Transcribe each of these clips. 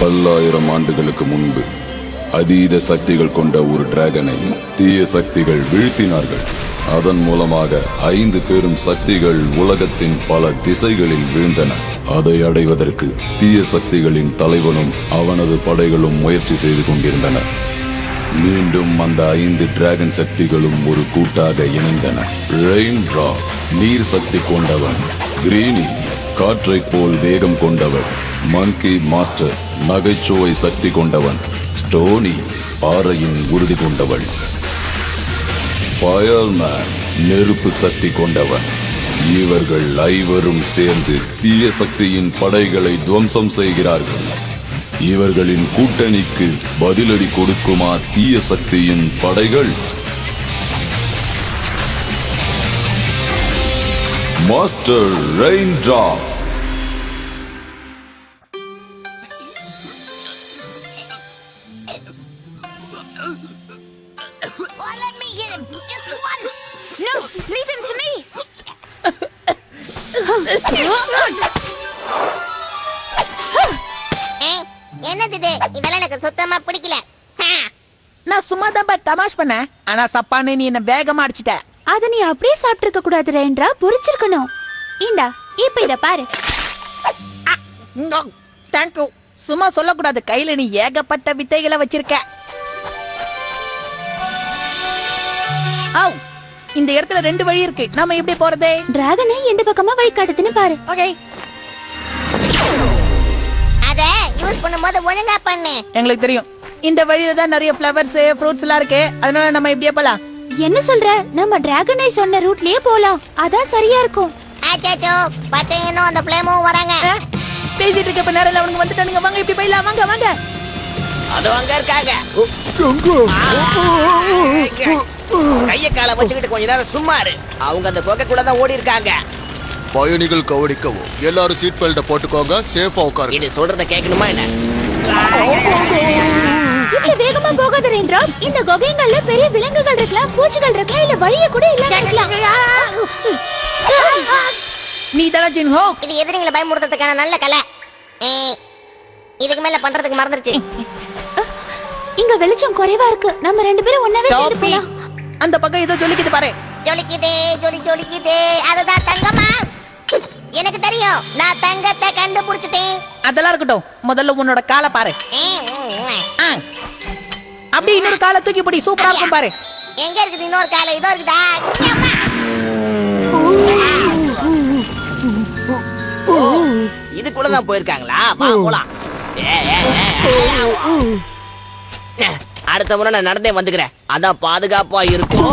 பல்லாயிரம் ஆண்டுகளுக்கு முன்பு அதீத சக்திகள் கொண்ட ஒரு டிராகனை தீய சக்திகள் வீழ்த்தினார்கள். அதன் மூலமாக 5 பெரும் சக்திகள் உலகத்தின் பல திசைகளில் வீழ்ந்தன. அதை அடைவதற்கு தீய சக்திகளின் தலைவனும் அவனது படைகளும் முயற்சி செய்து கொண்டிருந்தன. மீண்டும் அந்த 5 டிராகன் சக்திகளும் ஒரு கூட்டாக இணைந்தன. ரெயின் டிராப் நீர் சக்தி கொண்டவன், கிரீனி காற்றை போல் வேகம் கொண்டவன், மங்கி மாஸ்டர் நகைச்சுவை சக்தி கொண்டவன், ஸ்டோனி பாறையின் உறுதி கொண்டவன், ஃபயர்மேன் நெருப்பு சக்தி கொண்டவன். இவர்கள் 5 சேர்ந்து தீய சக்தியின் படைகளை துவம்சம் செய்கிறார்கள். இவர்களின் கூட்டணிக்கு பதிலடி கொடுக்குமா தீய சக்தியின் படைகள்? Master rain drop. என்னது இதெல்லாம் எனக்கு சுத்தமா பிடிக்கல. நான் சும்மா தான் தமாஷ் பண்ண. ஆனா சப்பானே நீ என்ன வேகமா அடிச்சிட்ட. அத நீ அப்படியே சாப்பிட்டு இருக்க கூடாது ரெயின்ட்ரா, பொரிச்சிருக்கணும். இந்தா இப்ப இத பாரு. Thank you. சும்மா சொல்லக்கூடாது, கையில நீ ஏகப்பட்ட வித்தைகளை வச்சிருக்க. இந்த இடத்துல 2 வழி இருக்கு. நாம எப்படி போறதே? டிராகனை எந்த பக்கமா வழி காட்டுதுன்னு பாரு. ஓகே, அத யூஸ் பண்ணும்போது ஒழுங்கா பண்ணு. எங்களுக்கு தெரியும். இந்த வழியில தான் நிறைய ஃப்ளவர்ஸ் ஃப்ரூட்ஸ் எல்லாம் இருக்கு. அதனால நம்ம இப்படியே போலாம். என்ன சொல்ற? நம்ம டிராகனை சொன்ன ரூட்லயே போலாம். அதான் சரியா இருக்கும். ஆச்சாச்சோ, பச்சையனும் அந்த பிளேமும் வராங்க. பேசிட்டு இருக்க நேரம் அவனுக்கு வந்துட்டானுங்க. வாங்க இப்படி போயிடலாம். வாங்க வாங்க. அது அங்க இருக்காங்க. கைய கால வச்சுக்கிட்டு கொஞ்ச நேரம் சும்மா இரு. அவங்க அந்த குகைக்குள்ளதான் ஓடி இருக்காங்க. பயணிகள் கவனிக்கவும், எல்லாரும் சீட் பெல்ட போட்டுக்கோங்க, சேஃபா உட்காருங்க. இது சொல்றத கேட்கணுமா என்ன? இவ்வளவு வேகமா போகாத ரெயின்ட்ரா. இந்த குகைங்கள்ல பெரிய விலங்குகள் இருக்கலாம், பூச்சிகள் இருக்கலாம், இல்ல வழிய கூட இல்லாம இருக்கலாம். நீ தான ஜின்ஹோ. இது எதிரிகளை பயமுறுத்துறதுக்கான நல்ல கலை. இதுக்கு மேல பண்றதுக்கு மறந்துருச்சு. இங்க வெளிச்சம் குறைவா இருக்கு. நம்ம 2 பேரும் ஒண்ணாவே சேர்ந்து போலாம். அந்த பக்கம் ஏதோ ஜொலிக்குது பாரு. ஜொலிக்குதே ஜொலிக்குதே. அதுதான் தங்கமா? எனக்கு தெரியும். நான் தங்கத்தை கண்டுபிடிச்சிட்டேன். அதெல்லாம் இருக்கட்டும். முதல்ல உன்னோட காலை பாரு. அப்படி இன்னொரு காலை தூக்கி போடி. சூப்பரா இருக்கும் பாரு. எங்க இருக்குது இன்னொரு காலை? இதோ இருக்குதா? இதுக்குள்ளதான் போயிருக்காங்களா? வா போலாம். அடுத்த முறை நான் நடந்தே வந்துக்கிறேன். அதான் பாதுகாப்பா இருக்கும்.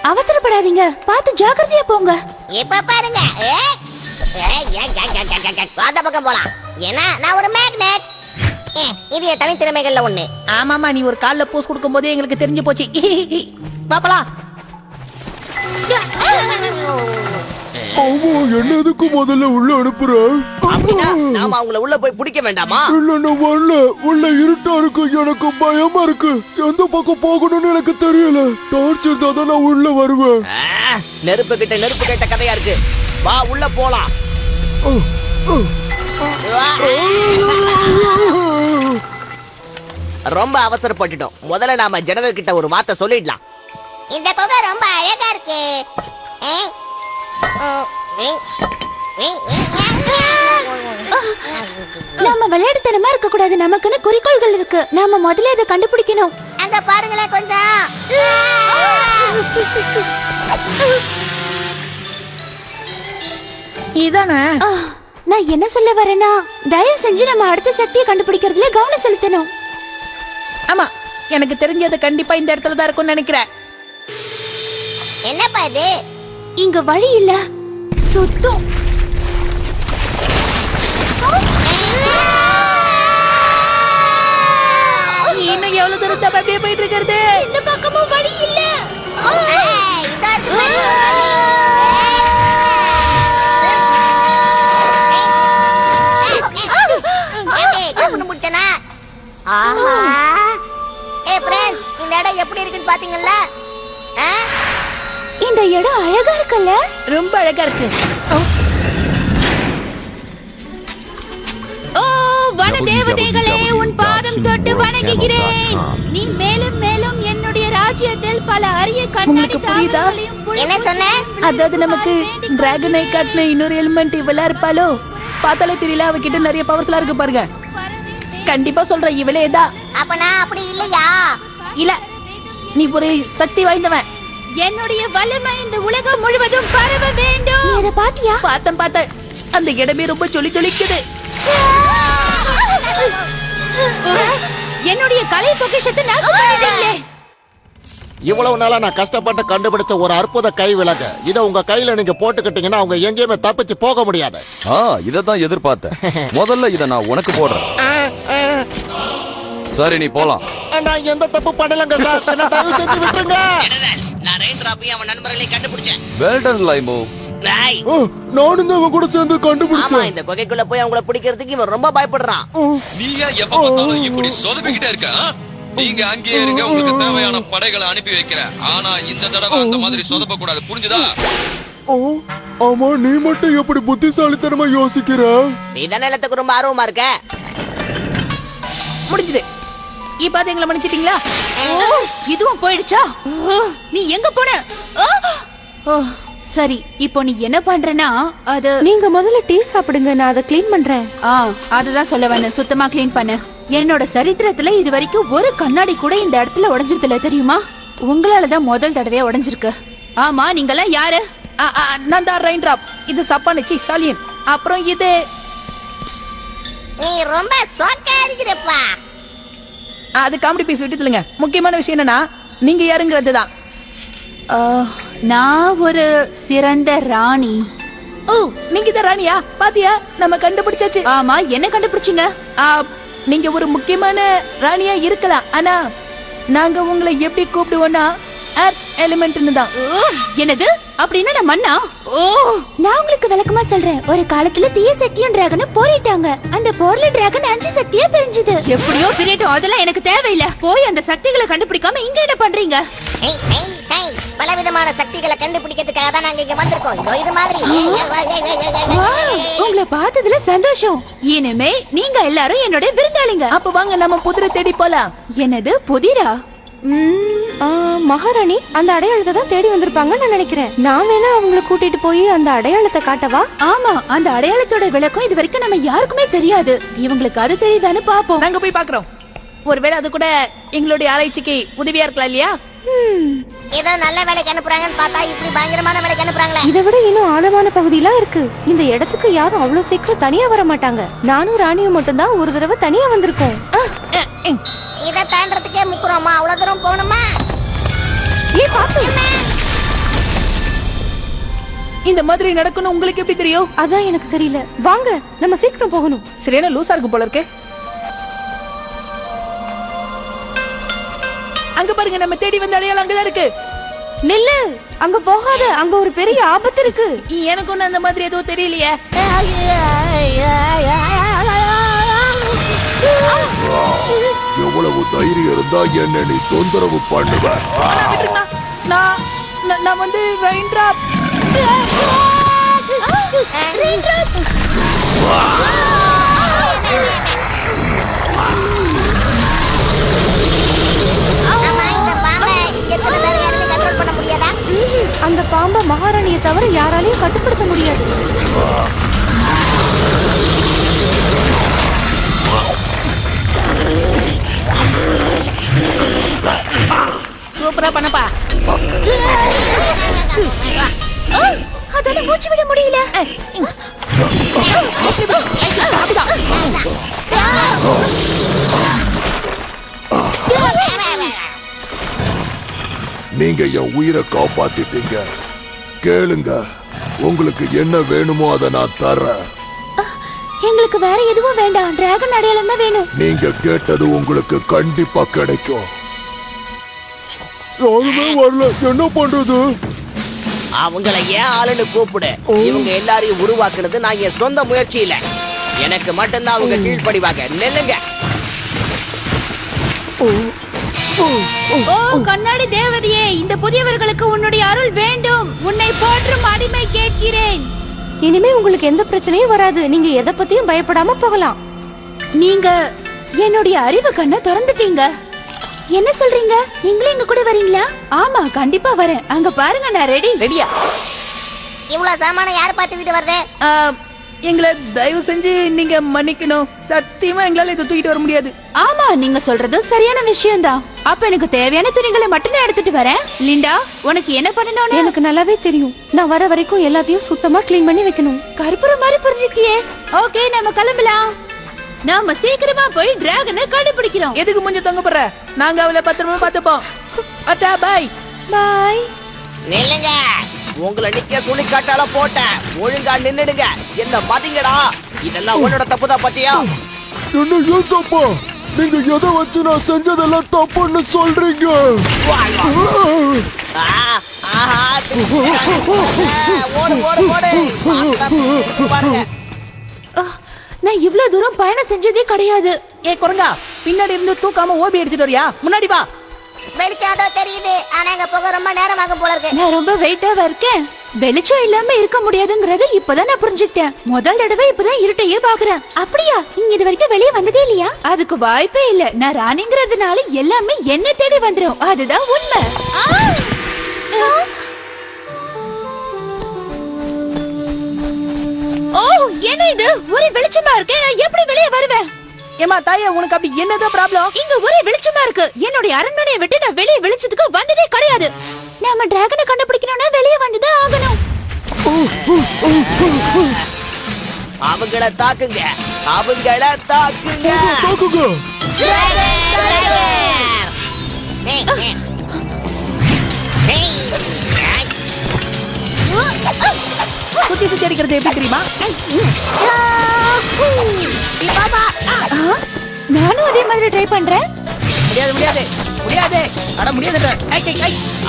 அவசரப்படாதீங்க, பார்த்து ஜாக்கிரதையா போங்க. இப்ப பாருங்க, அந்த பக்கம் போலாம். ஏன்னா நான் ஒரு மேக்னெட். இது என் தனித்திறமைகள்ல ஒண்ணு. ஆமாமா, நீ ஒரு கால்ல போஸ் கொடுக்கும் போதே எங்களுக்கு தெரிஞ்சு போச்சு. பாப்பலாம். என்ன எதுக்கு முதல்ல உள்ள அனுப்புற? நாம அவங்கள உள்ள போய் பிடிக்க வேண்டாமா? இல்ல, நான் வரல. உள்ள இருட்டா இருக்கு, எனக்கு பயமா இருக்கு. எந்த பக்கம் போகணும்னு எனக்கு தெரியல. டார்ச் இருந்தா தான் நான் உள்ள வருவேன். நெருப்பு கிட்ட கதையா இருக்கு. வா உள்ள போலாம். ரொம்ப அவசரப்பட்டுட்டோம். முதல்ல நாம ஜனங்கள் கிட்ட ஒரு வார்த்தை சொல்லிடலாம். இந்த குகை ரொம்ப அழகா இருக்கு. நாம விளையாட்டுத்தனமா இருக்க கூடாது. நமக்குன்னு குறிக்கோள்கள் இருக்கு. நாம முதல்ல இதை கண்டுபிடிக்கணும். அங்க பாருங்களேன் கொஞ்சம். இதானே? நான் என்ன சொல்ல வரேன்னா, தயவு செஞ்சு நம்ம அடுத்த சக்தியை கண்டுபிடிக்கிறதுல கவனம் செலுத்தணும். ஆமா, எனக்கு தெரிஞ்சது கண்டிப்பா இந்த இடத்துல தான் இருக்கும்னு நினைக்கிறேன். என்னப்பா இது? இங்க வழி இல்ல, சுத்தம். இன்னும் எவ்வளவு தூரம் தான் அப்படியே போயிட்டு இருக்கிறது? இந்த பக்கமும் வழி இல்ல. இந்த இடம் எப்படி இருக்குன்னு பாத்தீங்கல்ல? இந்த இடம் அழகா இருக்குல்ல? ரொம்ப அழகா இருக்கு. ஓ தேவதைகளே உன் பாதம் தொட்டு வணங்குகிறேன். நீ மேலும் மேலும் என்னுடைய ராஜ்யத்தில் பல அரிய கண்ணாடி உங்களுக்கு புரியுதா? என்ன சொன்ன? அதாவது நமக்கு டிராகனை காட்டின இன்னொரு எலிமெண்ட் இவளா இருப்பாளோ? பார்த்தாலே தெரியல, அவகிட்ட நிறைய பவர்ஸ்லாம் இருக்கு பாருங்க. கண்டிப்பா சொல்றேன், இவளே தான். அப்ப நான் அப்படி இல்லையா? இல்ல, நீ ஒரு சக்தி வாய்ந்தவன். என்னுடைய வலிமை இந்த உலகம் முழுவதும் பரவ வேண்டும். நீ அதை பாத்தியா? பார்த்தேன். அந்த இடமே ரொம்ப ஜொலிக்குது. என்னுடைய கலை பொக்கிஷத்தை நாசம் பண்ணிட்டீங்களே. இவ்வளவு நாளா நான் கஷ்டப்பட்டு கண்டுபிடிச்ச ஒரு அற்புத கை விலங்கு இதை உங்க கையில நீங்க போட்டுக்கிட்டீங்கன்னா அவங்க எங்கேயுமே தப்பிச்சு போக முடியாது. இததான் எதிர்பார்த்தேன். முதல்ல இத நான் உனக்கு போடுறேன். சரி, நீ போலாம். நான் எந்த தப்பு பண்ணலங்க சார். என்னை தயவு செஞ்சு விட்டுருங்க. நான் ரெயின் டிராப்பையும் அவன் நண்பர்களையும் கண்டுபிடிச்சேன். வெல்டன் லைமோ. ராய். நானும் தான் அவன் கூட சேர்ந்து ஆமா, கண்டுபிடிச்சேன். இந்த குகைக்குள்ள போய் அவங்கள பிடிக்கிறதுக்கு இவன் ரொம்ப பயப்படுறான். நீ ஏன் எப்ப பார்த்தாலும் இப்படி சொதப்பிக்கிட்டே இருக்க? நீங்க அங்கேயே இருங்க, உங்களுக்கு தேவையான படைகளை அனுப்பி வைக்கிறேன். ஆனா இந்த தடவை அந்த மாதிரி சொதப்ப கூடாது, புரிஞ்சுதா? ஆமா, நீ மட்டும் எப்படி புத்திசாலித்தனமா யோசிக்கிற? நீ தானே எல்லாத்துக்கும் ரொம்ப ஆர்வமா இருக்க. முடிஞ்சது. இப்ப அது எங்களை மன்னிச்சிட்டீங்களா? இதுவும் போயிடுச்சா? நீ எங்க போன? சரி, இப்போ நீ என்ன பண்றனா அது நீங்க முதல்ல டீ சாப்பிடுங்க, நான் அதை க்ளீன் பண்றேன். அதுதான் சொல்ல வந்தேன். சுத்தமா க்ளீன் பண்ணு. என்னோட சரித்திரத்துல இது வரைக்கும் ஒரு கண்ணாடி கூட இந்த இடத்துல உடைஞ்சதில்ல, தெரியுமா? உங்களாலதான் முதல் தடவையா உடைஞ்சிருக்கு. ஆமா, நீங்கெல்லாம் யாரு? நான் தான் ரெயின் டிராப். இது சப்பானிச்சி ஷாலியன். அப்புறம் இது நீ ரொம்ப சோக்கா இருக்கிறப்பா. அது காமெடி பீஸ் விட்டுதுலங்க. முக்கியமான விஷயம் என்னன்னா, நீங்க யாருங்கிறது தான். நான் ஒரு சிறந்த ராணி. ஓ, நீங்க இந்த ராணியா? பாத்தியா, நம்ம கண்டுபிடிச்சாச்சு. ஆமா, என்ன கண்டுபிடிச்சீங்க? நீங்க ஒரு முக்கியமான ராணியா இருக்கலாம், ஆனா நாங்க உங்களை எப்படி கூப்பிடுவோம்னா எர்த் எலிமெண்ட்னு தான். என்னது? அப்படின்னா நான் மண்ணா? நான் உங்களுக்கு விளக்கமா சொல்றேன். ஒரு காலத்துல தீய சக்தியும் டிராகனும் போரிட்டாங்க. அந்த போர்ல டிராகன் 5 சக்தியா பிரிஞ்சுது. எப்படியோ பிரியட்டும், அதெல்லாம் எனக்கு தேவையில்ல. போய் அந்த சக்திகளை கண்டுபிடிக்காம இங்க என்ன பண்றீங்க? பலவிதமான சக்திகளை கண்டுபிடிக்கிறதுக்காக தான் நாங்க இங்க வந்திருக்கோம். இதோ இது மாதிரி. உங்களை பார்த்ததுல சந்தோஷம். இனிமே நீங்க எல்லாரும் என்னோட விருந்தாளிங்க. அப்ப வாங்க நம்ம புதிரை தேடி போலாம். என்னது புதிரா? மகாராணி அந்த அடையாளத்தை தான் தேடி வந்திருப்பாங்கன்னு நான் நினைக்கிறேன். நான் வேணா அவங்களை கூட்டிட்டு போய் அந்த அடையாளத்தை காட்டவா? ஆமா, அந்த அடையாளத்தோட விளக்கம் இது வரைக்கும் நம்ம யாருக்குமே தெரியாது. இவங்களுக்கு அது தெரியுதான்னு பாப்போம். நாங்க போய் பாக்குறோம். ஒருவேளை அது கூட எங்களுடைய ஆராய்ச்சிக்கு உதவியா இருக்கலாம் இல்லையா? ஏதோ நல்ல வேலைக்கு அனுப்புறாங்கன்னு பார்த்தா இப்படி பயங்கரமான வேலைக்கு அனுப்புறாங்களே. இதை விட இன்னும் ஆழமான பகுதியெல்லாம் இருக்கு. இந்த இடத்துக்கு யாரும் அவ்வளவு சீக்கிரம் தனியா வர மாட்டாங்க. நானும் ராணியும் மட்டும் தான் ஒரு தடவை தனியா வந்திருக்கோம். இதை தாண்டறதுக்கே முக்குறோமா? அவ்வளவு தூரம் போகணுமா? இந்த மாதிரி நடக்கணும் உங்களுக்கு எப்படி தெரியும்? அதான் எனக்கு தெரியல. வாங்க, நம்ம சீக்கிரம் போகணும். சரியான லூசா இருக்கு போல இருக்கு. அங்க பாருங்க, நம்ம தேடி வந்த அடையாளம் அங்கதான் இருக்கு. நில்லு, அங்க போகாத. அங்க ஒரு பெரிய ஆபத்து இருக்கு. எனக்கு ஒண்ணு அந்த மாதிரி எதுவும் தெரியலையே. எவ்வளவு தைரியம் இருந்தா என்ன நீ தொந்தரவு பண்ணுவ? நான் வந்து ரெயின் டிராப். அந்த பாம்பை மகாராணியை தவிர யாராலையும் கட்டுப்படுத்த முடியாது. சூப்பரா பண்ணப்பா. அதால மூச்சு விட முடியல. நீங்க என் உயிரை காப்பாத்திட்டீங்க. கேளுங்க, உங்களுக்கு என்ன வேணுமோ அதை நான் தரேன். எங்களுக்கு வேற எதுவும் வேண்டாம். டிராகன் அடையாளம் தான் வேணும். நீங்க கேட்டது உங்களுக்கு கண்டிப்பா கிடைக்கும். யாருமே வரல, என்ன பண்றது? அவங்கள ஏன் ஆளுன்னு கூப்பிடு. இவங்க எல்லாரையும் உருவாக்குனது நான் என் சொந்த முயற்சி இல்ல. எனக்கு மட்டும்தான் அவங்க கீழ்ப்படிவாங்க. நெல்லுங்க. ஓ கண்ணாடி தேவதையே, இந்த புதியவர்களுக்கு உன்னுடைய அருள் வேண்டும். உன்னை போற்றும் அடிமை கேட்கிறேன். இனிமே உங்களுக்கு எந்த பிரச்சனையும் வராது. நீங்க எதை பத்தியும் பயப்படாம போகலாம். நீங்க என்னுடைய அறிவு கண்ணை திறந்துட்டீங்க. என்ன சொல்றீங்க? நீங்களும் எங்க கூட வரீங்களா? ஆமா, கண்டிப்பா வரேன். அங்க பாருங்க, நான் ரெடி. ரெடியா? இவ்வளவு சாமான யார் பார்த்து வீட்டு வருது? எங்களை தயவு செஞ்சு நீங்க மன்னிக்கணும். சத்தியமா எங்களால இதை தூக்கிட்டு வர முடியாது. ஆமா, நீங்க சொல்றது சரியான விஷயம்தான். அப்ப எனக்கு தேவையான துணிகளை மட்டும் நான் எடுத்துட்டு வரேன். லிண்டா, உனக்கு என்ன பண்ணணும்னு எனக்கு நல்லாவே தெரியும். நான் வர வரைக்கும் எல்லாத்தையும் சுத்தமா க்ளீன் பண்ணி வைக்கணும். கருப்புற மாதிரி புரிஞ்சுக்கிட்டியே. ஓகே, நம்ம கிளம்பலாம். நாம சீக்கிரமா போய் டிராகனை கண்டுபிடிக்கிறோம். எதுக்கு மூஞ்ச தொங்க போற? நாங்க அவளை பத்திரமா பாத்துப்போம். அட்டா பாய். பாய். நில்லுங்க. உங்களை நிக்க சொல்லி காட்டால போட்டேன். ஒழுங்கா நின்னுடுங்க. என்ன பாத்தீங்கடா? இதெல்லாம் உன்னோட தப்புதான் பச்சையா. என்ன ஏன் தப்பா? நீங்க எதை வச்சு நான் செஞ்சதெல்லாம் தப்புன்னு சொல்றீங்க? ஆஹா, ஓடு ஓடு ஓடு. பாருங்க. நான் இவ்வளவு தூரம் பயணம் செஞ்சதே கிடையாது. ஏ குரங்கா, பின்னாடி இருந்து தூக்காம ஓபி அடிச்சிட்டு வரியா? முன்னாடி வா. வெளிச்சாண்டோ தெரியுது, ஆனா எங்க போக ரொம்ப நேரம் ஆகும் போல இருக்கு. நான் ரொம்ப வெயிட்டாவா இருக்கேன். வெளிச்சம் இல்லாம இருக்க முடியாதுங்கறத இப்பதான் நான் புரிஞ்சுக்கிட்டேன். முதல் தடவை இப்பதான் இருட்டையே பாக்குறேன். அப்படியா? நீங்க இது வரைக்கும் வெளியே வந்ததே இல்லையா? அதுக்கு வாய்ப்பே இல்ல. நான் ராணிங்கிறதுனால எல்லாமே என்ன தேடி வந்துரும். அதுதான் உண்மை. ஓ, என்ன இது? ஒரே வெளிச்சமா இருக்கு. நான் எப்படி வெளியே வருவேன்? ஏமா தாயே, உனக்கு அப்படி என்னதான் ப்ராப்ளம்? இங்க ஒரே வெளிச்சமா இருக்கு. என்னுடைய அரண்மனையை விட்டு நான் வெளியே வெளிச்சத்துக்கு வந்ததே கிடையாது. நாம டிராகனை கண்டுபிடிக்கணும்னா வெளியே வந்துதான் ஆகணும். அவங்கள தாக்குங்க. அவங்கள தாக்குங்க. தாக்குங்க. சுத்தி சுத்தி அடிக்கிறது எப்படி தெரியுமா? நானும் அதே மாதிரி ட்ரை பண்றேன். முடியாது முடியாது முடியாது. அட முடியாது.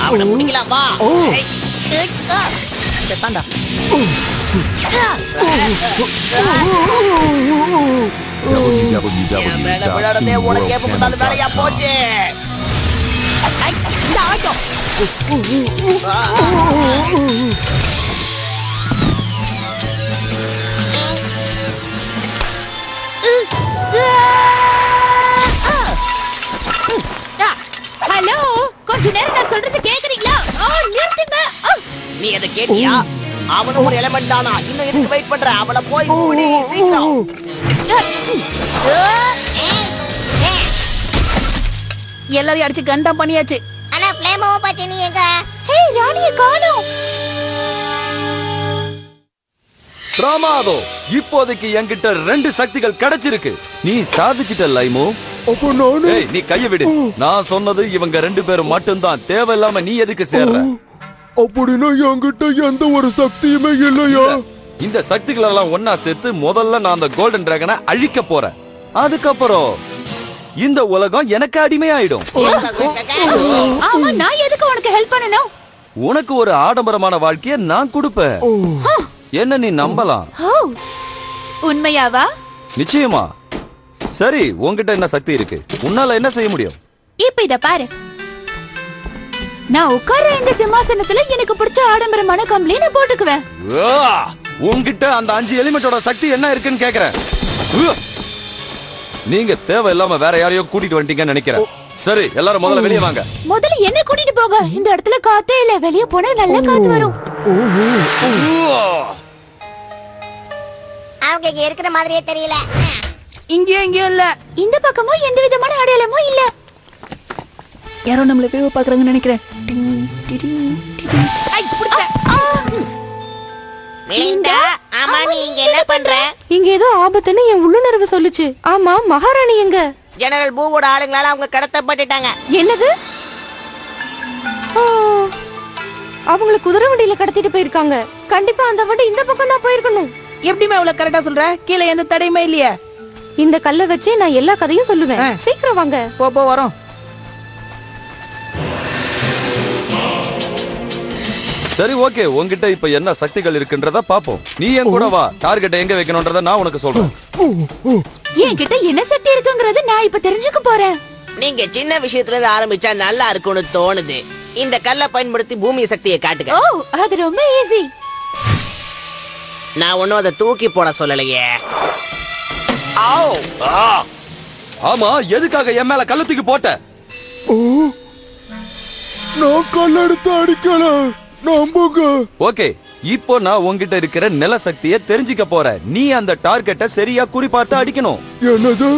அவனை முடிக்கலாம் வா. தாண்டா. என் மேல விளையாடதே உனக்கு எப்ப பார்த்தாலும் வேலையா போச்சு. ஹலோ, கொஞ்ச நேரம் நான் சொல்றது கேக்குறீங்களா? நிறுத்துங்க. நீ அதை கேட்டியா? அவனும் ஒரு எலிமெண்ட் தானா? இன்னும் எதுக்கு வெயிட் பண்ற? அவனை போய் மூடி சீக்கிரம். எல்லாரையும் அடிச்சு கண்டம் பண்ணியாச்சு. ஆனா பிளேமாவும் பாச்சு நீ எங்க? ஹே, ராணியை காணோம். பிரமாதம். இப்போதைக்கு என்கிட்ட 2 சக்திகள் கிடைச்சிருக்கு. நீ சாதிச்சிட்ட லைமோ. அப்ப நானு ஏய், நீ கைய விடு. நான் சொன்னது இவங்க 2 பேரும் மட்டும்தான். தேவையில்லாம நீ எதுக்கு சேர்ற? அப்படின்னா என்கிட்ட எந்த ஒரு சக்தியுமே இல்லையா? இந்த சக்திகள் எல்லாம் ஒன்னா சேர்த்து முதல்ல நான் அந்த கோல்டன் டிராகனை அழிக்க போறேன். அதுக்கப்புறம் இந்த உலகம் எனக்கு அடிமையாயிடும். ஆமா, நான் எதுக்கு உனக்கு ஹெல்ப் பண்ணணும்? உனக்கு ஒரு ஆடம்பரமான வாழ்க்கைய நான் கொடுப்பேன். என்ன நீ நம்பலாம்? உண்மையாவா? நிச்சயமா. சரி, உன்கிட்ட என்ன சக்தி இருக்கு? உன்னால என்ன செய்ய முடியும்? இப்ப இத பாரு. நான் உட்கார இந்த சிம்மாசனத்துல எனக்கு பிடிச்ச ஆடம்பரமான கம்பளி நான் போட்டுக்குவேன். உன்கிட்ட அந்த 5 எலிமெண்டோட சக்தி என்ன இருக்குன்னு கேக்குறேன். நீங்க தேவையில்லாம வேற யாரையோ கூட்டிட்டு வந்துட்டீங்கன்னு நினைக்கிறேன். சரி, எல்லாரும் முதல்ல வெளியே வாங்க. முதல்ல என்ன கூட்டிட்டு போக. இந்த இடத்துல காத்தே இல்ல. வெளியே போனா நல்ல காத்து வரும். அவங்க இங்க இருக்கிற மாதிரியே தெரியல. இங்கேயும் இல்ல. இந்த பக்கமும் எந்த விதமான அடையாளமும் இல்ல. யாரோ நம்மள வேவ பாக்குறாங்கன்னு நினைக்கிறேன். லிண்டா, ஆமா நீ இங்க என்ன பண்ற? இங்க ஏதோ ஆபத்துன்னு என் உள்ளுணர்வு சொல்லுச்சு. ஆமா, மகாராணி எங்க? ஜெனரல் பூவோட ஆளுங்களால அவங்க கடத்தப்பட்டுட்டாங்க. என்னது? ஓ, அவங்கள குதிரை வண்டியில கடத்திட்டு போயிருக்காங்க. கண்டிப்பா அந்த வண்டி இந்த பக்கம் தான் போயிருக்கணும். எப்படிமே அவ்வளவு கரெக்டா சொல்ற? கீழே எந்த தடையுமே இல்லையா? இந்த கல்லை வச்சு நான் எல்லா கதையும் சொல்லுவேன். சீக்கிரம் வாங்க. போ வரோம். சரி, ஓகே. உன்கிட்ட இப்ப என்ன சக்திகள் இருக்குன்றத பாப்போம். நீ என் கூட வா. டார்கெட் எங்க வைக்கணும்ன்றத நான் உனக்கு சொல்றேன். என்கிட்ட என்ன சக்தி இருக்குங்கறத நான் இப்ப தெரிஞ்சுக்க போறேன். நீங்க சின்ன விஷயத்துல இருந்து ஆரம்பிச்சா நல்லா இருக்கும்னு தோணுது. இந்த கல்லை பயன்படுத்தி பூமி சக்தியை காட்டுங்க. ஓ, அது ரொம்ப ஈஸி. நான் ஒன்னும் அதை தூக்கி போட சொல்லலையே. ஆவ். ஆமா, எதுக்காக என் மேல கல்ல தூக்கி போட்ட? ஓ, நான் கல்லெடுத்து அடிக்கல, நம்புங்க. ஓகே, இப்போ நான் உன்கிட்ட இருக்கிற நில சக்தியை தெரிஞ்சுக்க போறேன். நீ அந்த டார்கெட்டை சரியா குறிப்பார்த்து அடிக்கணும். என்னது?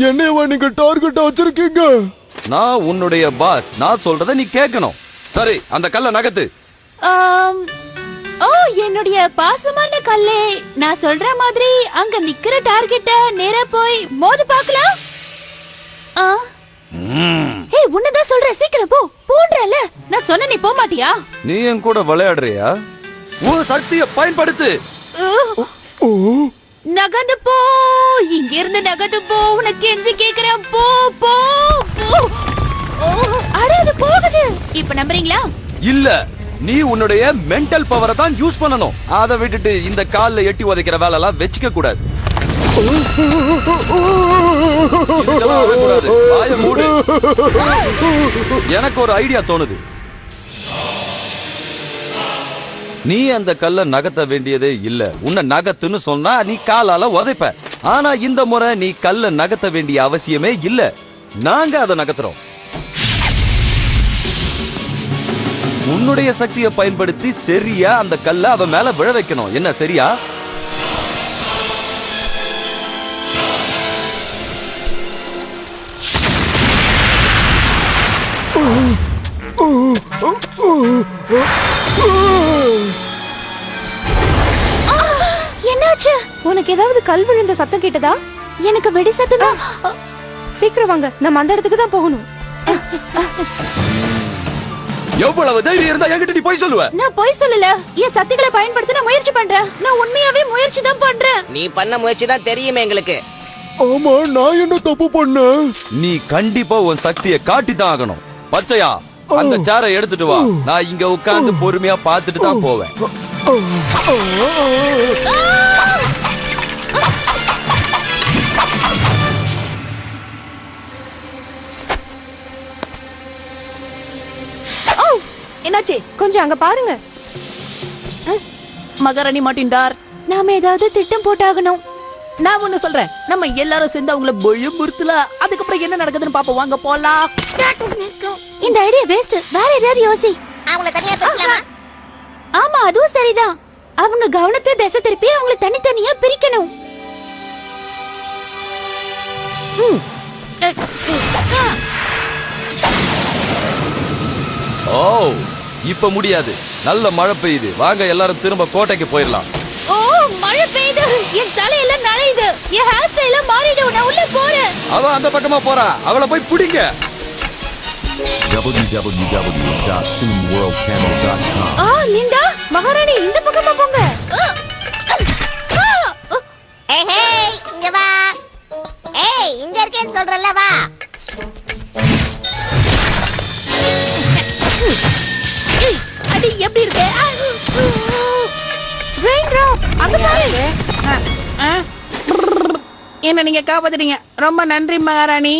என்னையவா நீங்க டார்கெட்டா வச்சிருக்கீங்க? நான் உன்னுடைய பாஸ், நான் சொல்றத நீ கேட்கணும். சரி, அந்த கல்ல நகத்து. ஓ, என்னுடைய பாசமான கல்லே, நான் சொல்ற மாதிரி அங்க நிக்கிற டார்கெட்ட நேரா போய் மோதி பார்க்கலாம். ஏய், உன்னதான் சொல்றேன், சீக்கிரம் போ. போன்றல, நான் சொன்ன நீ போக மாட்டியா? நீ என் கூட விளையாடுறியா? உன் சக்தியை பயன்படுத்து. ஓ, நகந்து போ, இங்க இருந்து நகந்து போ, உனக்கு கெஞ்சி கேக்குறேன், போ போ போ. அட, அது போகுது. இப்ப நம்புறீங்களா? இல்ல, நீ உன்னுடைய மென்டல் பவரை தான் யூஸ் பண்ணணும். அதை விட்டுட்டு இந்த கால்ல எட்டி உதைக்கிற வேலை எல்லாம் வச்சுக்க கூடாது. இதெல்லாம் வரக்கூடாது. வாயை மூடு. எனக்கு ஒரு ஐடியா தோணுது. நீ அந்த கல்ல நகர்த்த வேண்டியதே இல்ல. உன்னை நகத்துன்னு சொன்னா நீ காலால உதைப்ப. ஆனா இந்த முறை நீ கல்ல நகர்த்த வேண்டிய அவசியமே இல்ல. நாங்க அதை நகர்த்துறோம். உன்னுடைய சக்தியை பயன்படுத்தி சரியா அந்த கல்ல அவன் மேல விழ வைக்கணும். என்ன சரியா? என்னாச்சு? உனக்கு ஏதாவது கல் விழுந்த சத்தம் கேட்டதா? எனக்கு வெடி சத்தம் தான். சீக்கிரம் வாங்க, நம்ம அந்த இடத்துக்கு தான் போகணும். எவ்வளவு தைரியம் இருந்தா என்கிட்ட நீ போய் சொல்லுவ? நான் போய் சொல்லல, என் சக்திகளை பயன்படுத்த நான் முயற்சி பண்றேன். நான் உண்மையாவே முயற்சி தான் பண்றேன். நீ பண்ண முயற்சி தான் தெரியுமே எங்களுக்கு. ஆமா, நான் என்ன தப்பு பண்ணேன்? நீ கண்டிப்பா உன் சக்தியை காட்டித்தான் ஆகணும். பச்சையா, அந்த சேரை எடுத்துட்டு வா. நான் இங்க உட்கார்ந்து பொறுமையா பார்த்துட்டு தான் போவேன். என்னாச்சு? கொஞ்சம் அங்க பாருங்க. மகாராணி மாட்டின்டார். நாம ஏதாவது திட்டம் போட்டாகணும். நான் ஒண்ணு சொல்றேன், நம்ம எல்லாரும் சேர்ந்து அவங்கள பயமுறுத்தல. அதுக்கப்புறம் என்ன நடக்குதுன்னு பாப்போம். வாங்க போலாம். இந்த ஐடியா வேஸ்ட். வேற ஏதாவது யோசி. அவங்கள தனியா பிரிக்கலாமா? ஆமா, அதுவும் சரிதான். அவங்க கவனத்தை திசை திருப்பி அவங்கள தனித்தனியா பிரிக்கணும். ஓ, இப்ப முடியாது. நல்ல மழை பெய்யுது. வாங்க எல்லாரும் திரும்ப கோட்டைக்கு போயிடலாம். ஓ, மழை பெய்யுது. என் தலையெல்லாம் நனையுது. என் ஹேர் ஸ்டைல மாறிடும். நான் உள்ள போறேன். அவ அந்த பக்கமா போறா. அவளை போய் பிடிங்க. www.toonworldchannel.com. லிண்டா, மகாராணி, இந்த பக்கமா போங்க. ஏய், இங்க வா. ஏய், இங்க இருக்கேன்னு சொல்றல, வா. அடி, எப்படி இருக்கு? ரெயின் டிராப், அங்க பாரு. என்ன நீங்க காப்பாத்துறீங்க. ரொம்ப நன்றி மகாராணி.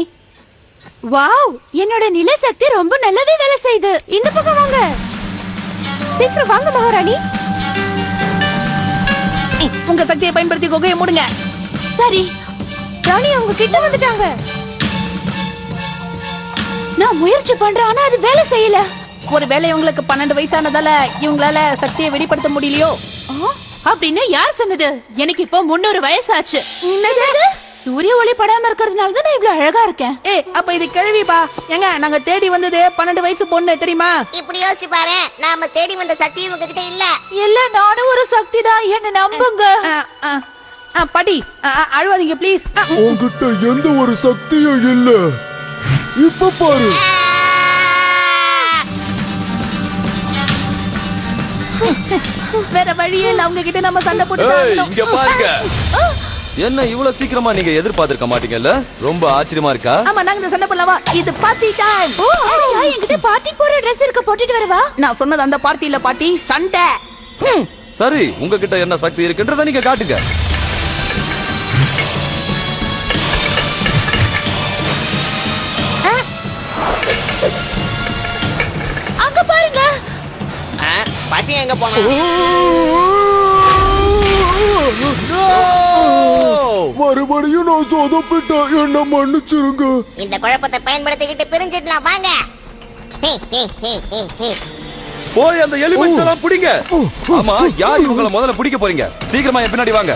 வாவ், என்னோட நில சக்தி ரொம்ப நல்லாவே வேலை செய்யுது. இந்த பக்கம் வாங்க. சீக்கிரம் வாங்க மகாராணி. உங்க சக்தியை பயன்படுத்தி குகையை மூடுங்க. சரி, ராணி அவங்க கிட்ட வந்துட்டாங்க. நான் முயற்சி பண்றேன், ஆனா அது வேலை செய்யல. ஒருவேளை உங்களுக்கு 12 வயசானதால இவங்களால சக்தியை வெளிப்படுத்த முடியலையோ? அப்படின்னு யார் சொன்னது? எனக்கு இப்போ 300 வயசாச்சு. சூரிய ஒளி படாம இருக்கிறதுனால தான் நான் இவ்வளவு அழகா இருக்கேன். அப்ப இது கிழவிப்பா. ஏங்க, நாங்க தேடி வந்தது 12 வயசு பொண்ணு தெரியுமா? இப்படி யோசிச்சு பாரு, நாம தேடி வந்த சக்தி இவங்க கிட்ட இல்ல. இல்ல, நானும் ஒரு சக்தி தான். என்ன நம்புங்க. படி, அழுவாதீங்க ப்ளீஸ். உன்கிட்ட எந்த ஒரு சக்தியும் இல்ல. இப்ப பாரு. வேற வழியே இல்ல, அவங்க கிட்ட நம்ம சண்டை போட்டு இங்க பாருங்க. என்ன இவ்வளவு சீக்கிரமா நீங்க எதிர்பார்த்திருக்க மாட்டீங்கல்ல? ரொம்ப ஆச்சரியமா இருக்கா? ஆமா, நாங்க இந்த சண்டை பண்ணலாமா? இது பார்ட்டி டைம். ஓ, அப்படியா? என்கிட்ட பார்ட்டி போற Dress இருக்க, போட்டுட்டு வரவா? நான் சொன்னது அந்த பார்ட்டி இல்ல பாட்டி, சண்டை. சரி, உங்ககிட்ட என்ன சக்தி இருக்குன்றத நீங்க காட்டுங்க. அங்க பாருங்க. பச்சை எங்க போனா? மறுபடியும் நான் சொதப்பிட்டேன், என்ன மன்னிச்சிருங்க. இந்த குழப்பத்தை பயன்படுத்திக்கிட்டு பிரிஞ்சிடலாம் வாங்க. ஹே, ஹே, ஹே, ஹே, ஹே. போய் அந்த எலிமெண்ட்ஸ் எல்லாம் பிடிங்க. ஆமா, யார் இவங்கள முதல்ல பிடிக்க போறீங்க? சீக்கிரமா என் பின்னாடி வாங்க.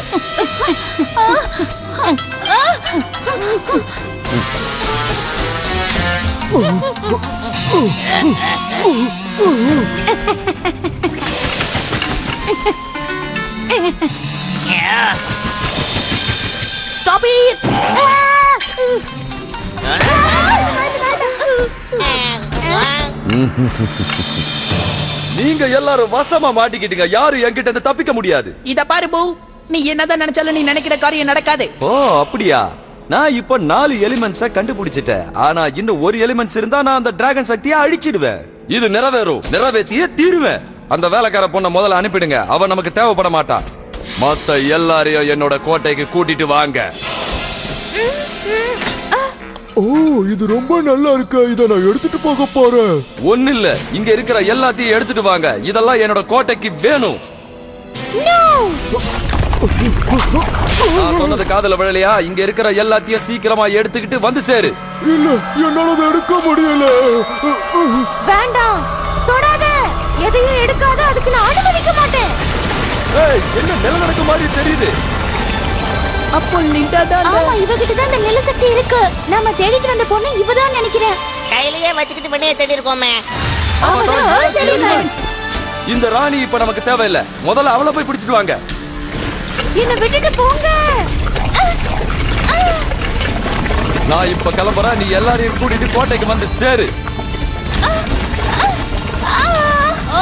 Stop it! நீங்க எல்லாரும் வசமா மாட்டிக்கிட்டீங்க. யாரும் என்கிட்ட இருந்து தப்பிக்க முடியாது. இத பாரு பூ, நீ என்னதான் நினைச்சாலும் நீ நினைக்கிற காரியம் நடக்காது. ஓ அப்படியா? நான் இப்ப 4 எலிமெண்ட்ஸ கண்டுபிடிச்சிட்டேன். ஆனா இன்னும் ஒரு எலிமெண்ட்ஸ் இருந்தா நான் அந்த டிராகன் சக்தியை அழிச்சிடுவேன். இது நிறைவேறும், நிறைவேற்றியே தீருவேன். அந்த வேலைக்கார பொண்ணை முதல்ல அனுப்பிடுங்க. அவ நமக்கு தேவைப்பட மாட்டா. மத்த எல்லாரையும் என்னோட கோட்டைக்கு கூட்டிட்டு வாங்க. ஓ, இது ரொம்ப நல்லா இருக்கு. இத நான் எடுத்துட்டு போக போறேன். ஒண்ணு இல்ல, இங்க இருக்கிற எல்லாத்தையும் எடுத்துட்டு வாங்க. இதெல்லாம் என்னோட கோட்டைக்கு வேணும். நான் சொன்னது காதுல விழலையா? இங்க இருக்கிற எல்லாத்தையும் சீக்கிரமா எடுத்துக்கிட்டு வந்து சேரு. இல்ல, என்னால அதை எடுக்க முடியல. வேண்டாம், தொடாத, எதையும் எடுக்காத, அதுக்கு நான் அனுமதிக்க மாட்டேன். ஏய், என்ன நிலநடுக்க மாதிரி தெரியுது? அப்போ லிண்டா தான் ஆமா, இவகிட்ட தான் அந்த நிலசக்தி இருக்கு. நாம தேடிட்டு வந்த பொண்ணு இவதான் நினைக்கிறேன். கையிலேயே வச்சுக்கிட்டு வெளியே தேடி இருக்கோமே. அவதான் Earth element. இந்த ராணி இப்ப நமக்கு தேவையில்லை. முதல்ல அவளை போய் பிடிச்சிட்டு வாங்க. என்ன விட்டுட்டு போங்க. நான் இப்ப கிளம்புறேன். நீ எல்லாரையும் கூட்டிட்டு கோட்டைக்கு வந்து சேரு. ஓ,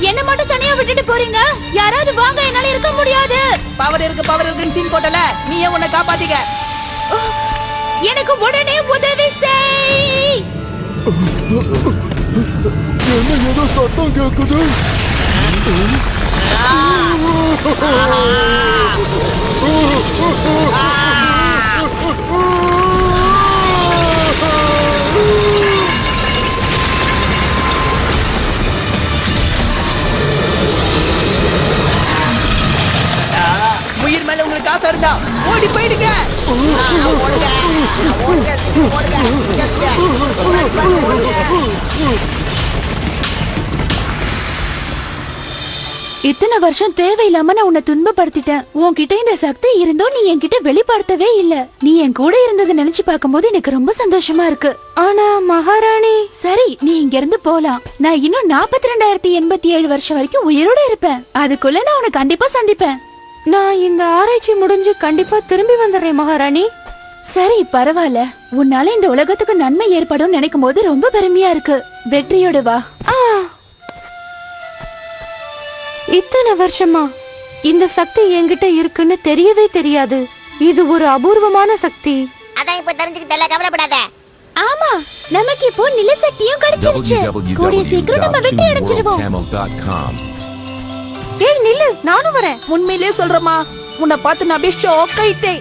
என்ன மட்டும் தனியா விட்டுட்டு போறீங்க? யாராவது வாங்க, என்னால இருக்க முடியாது. பவர் இருக்குன்னு சீன் போட்டல, நீ ஏன் உன்னை காப்பாத்திக்க? ஓ, எனக்கு உடனே உதவி செய். என்ன ஏதோ சத்தம் கேக்குது? உயிர் மேல உங்களுக்கு ஆசை இருந்தா ஓடி போயிடுங்க. ஓடுங்க, இத்தனை வருஷம் தேவையில்லாம நான் உன்னை துன்பப்படுத்திட்டேன். உன்கிட்ட இந்த சக்தி இருந்தோ நீ என்கிட்ட வெளிப்படுத்தவே இல்ல. நீ என் கூட இருந்ததை நினைச்சு பார்க்கும்போது எனக்கு ரொம்ப சந்தோஷமா இருக்கு. ஆனா மகாராணி, சரி, நீ இங்க இருந்து போலாம். நான் இன்னும் 42,087 வருஷம் வரைக்கும் உயிரோட இருப்பேன். அதுக்குள்ள நான் உன்னை கண்டிப்பா சந்திப்பேன். நான் இந்த ஆராய்ச்சி முடிஞ்சு கண்டிப்பா திரும்பி வந்துடுறேன் மகாராணி. சரி, பரவாயில்ல. உன்னால இந்த உலகத்துக்கு நன்மை ஏற்படும் நினைக்கும் போது ரொம்ப பெருமையா இருக்கு. வெற்றியோட வா. இத்தனை வருஷமா இந்த சக்தி என்கிட்ட இருக்குன்னு தெரியவே தெரியாது. இது ஒரு அபூர்வமான சக்தி. அதான் இப்ப தெரிஞ்சுக்கிட்டல, கவலைப்படாத. ஆமா, நமக்கு இப்போ நிலசக்தியும் கிடைச்சிருச்சு. கூடிய சீக்கிரம் நம்ம வெற்றி அடைஞ்சிடுவோம். ஏய் நில்லு, நானும் வரேன். உண்மையிலே சொல்றமா, உன்னை பார்த்து நான் அப்படியே ஷாக் ஆயிட்டேன்.